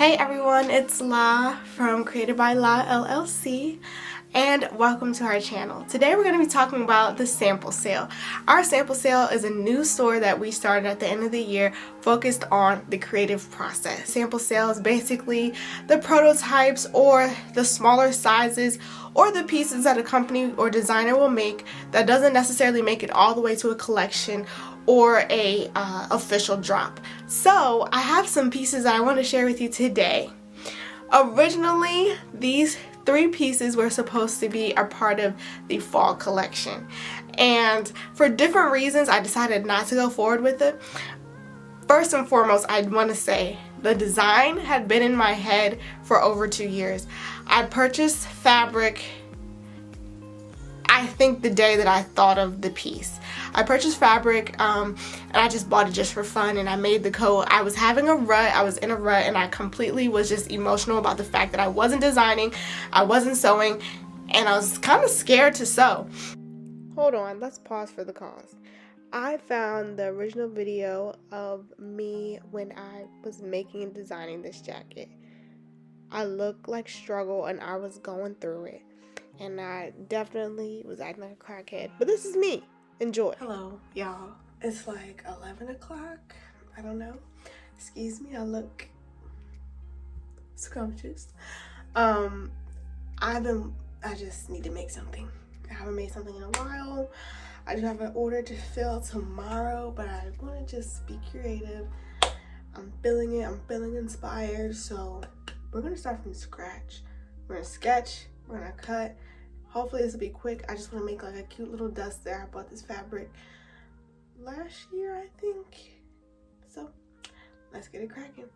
Hey everyone, it's La from Created by La LLC, and welcome to our channel. Today we're going to be talking about the sample sale. Our sample sale is a new store that we started at the end of the year focused on the creative process. Sample sale is basically the prototypes or the smaller sizes or the pieces that a company or designer will make that doesn't necessarily make it all the way to a collection or a official drop. So I have some pieces that I want to share with you today. Originally, these 3 pieces were supposed to be a part of the fall collection, and for different reasons I decided not to go forward with it. First and foremost, I want to say the design had been in my head for over 2 years. I purchased fabric, I think the day that I thought of the piece. I purchased fabric and I just bought it just for fun, and I made the coat. I was having a rut, I was in a rut, and I completely was just emotional about the fact that I wasn't designing, I wasn't sewing, and I was kind of scared to sew. Hold on, let's pause for the cause. I found the original video of me when I was making and designing this jacket. I looked like struggle and I was going through it. And I definitely was acting like a crackhead. But this is me. Enjoy. Hello, y'all. It's like 11 o'clock. I don't know. Excuse me, I look scrumptious. I just need to make something. I haven't made something in a while. I do have an order to fill tomorrow, but I want to just be creative. I'm feeling it. I'm feeling inspired. So we're going to start from scratch. We're going to sketch. We're going to cut. Hopefully this will be quick. I just want to make like a cute little duster. I bought this fabric last year, I think. So let's get it cracking.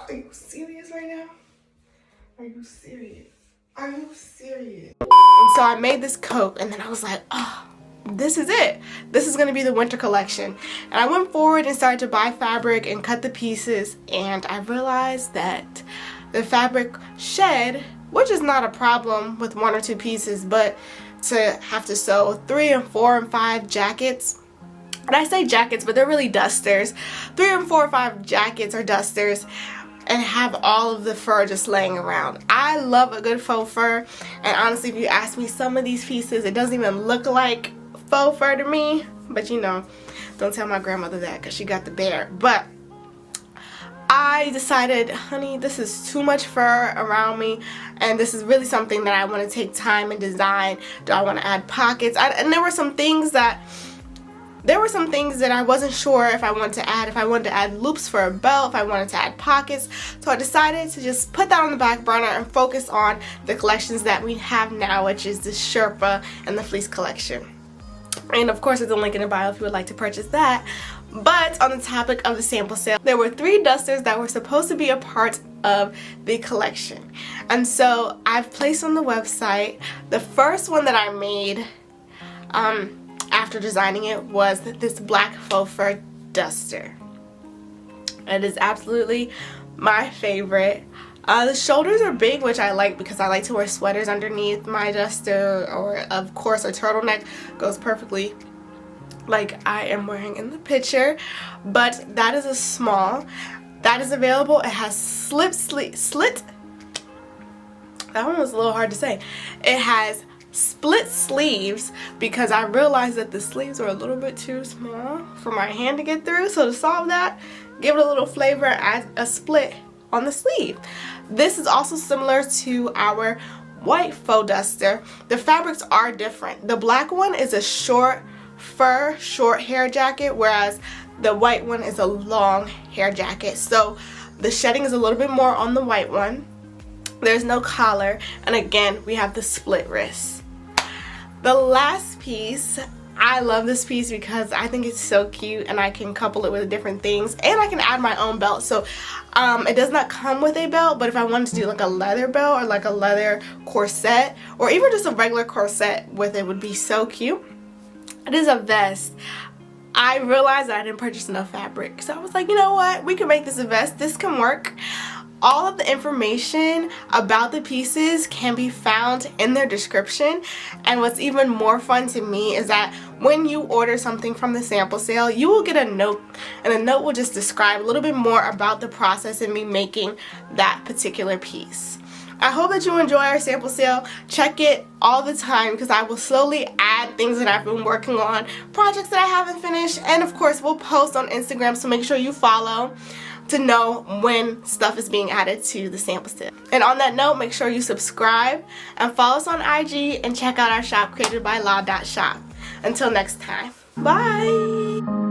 Are you serious right now? Are you serious? Are you serious? And so I made this coat, and then I was like, oh, this is it. This is going to be the winter collection. And I went forward and started to buy fabric and cut the pieces, and I realized that the fabric shed, which is not a problem with 1 or 2 pieces, but to have to sew 3 and 4 and 5 jackets. And I say jackets, but they're really dusters. 3 and 4 or 5 jackets or dusters, and have all of the fur just laying around. I love a good faux fur, and honestly, if you ask me, some of these pieces, it doesn't even look like faux fur to me, but you know, don't tell my grandmother that because she got the bear. But I decided, honey, this is too much fur around me, and this is really something that I want to take time and design. Do I want to add pockets? And there were some things that I wasn't sure if I wanted to add. If I wanted to add loops for a belt, if I wanted to add pockets. So I decided to just put that on the back burner and focus on the collections that we have now, which is the Sherpa and the fleece collection. And of course, there's a link in the bio if you would like to purchase that. But on the topic of the sample sale, there were 3 dusters that were supposed to be a part of the collection. And so I've placed on the website. The first one that I made, after designing it, was this black faux fur duster. It is absolutely my favorite. The shoulders are big, which I like because I like to wear sweaters underneath my duster, or of course a turtleneck goes perfectly like I am wearing in the picture. But that is a small. That is available. It has slit. That one was a little hard to say. It has split sleeves because I realized that the sleeves are a little bit too small for my hand to get through. So to solve that, give it a little flavor, add a split on the sleeve. This is also similar to our white faux duster. The fabrics are different. The black one is a short fur, short hair jacket, whereas the white one is a long hair jacket. So the shedding is a little bit more on the white one. There's no collar, and again, we have the split wrist. The last piece, I love this piece because I think it's so cute, and I can couple it with different things, and I can add my own belt. So it does not come with a belt, but if I wanted to do like a leather belt or like a leather corset, or even just a regular corset with it, would be so cute. It is a vest. I realized that I didn't purchase enough fabric, so I was like, you know what, we can make this a vest. This can work. All of the information about the pieces can be found in their description, and what's even more fun to me is that when you order something from the sample sale, you will get a note, and the note will just describe a little bit more about the process in me making that particular piece. I hope that you enjoy our sample sale. Check it all the time because I will slowly add things that I've been working on, projects that I haven't finished, and of course we'll post on Instagram, so make sure you follow to know when stuff is being added to the sample sale. And on that note, make sure you subscribe and follow us on IG and check out our shop, createdbylaw.shop. Until next time, bye!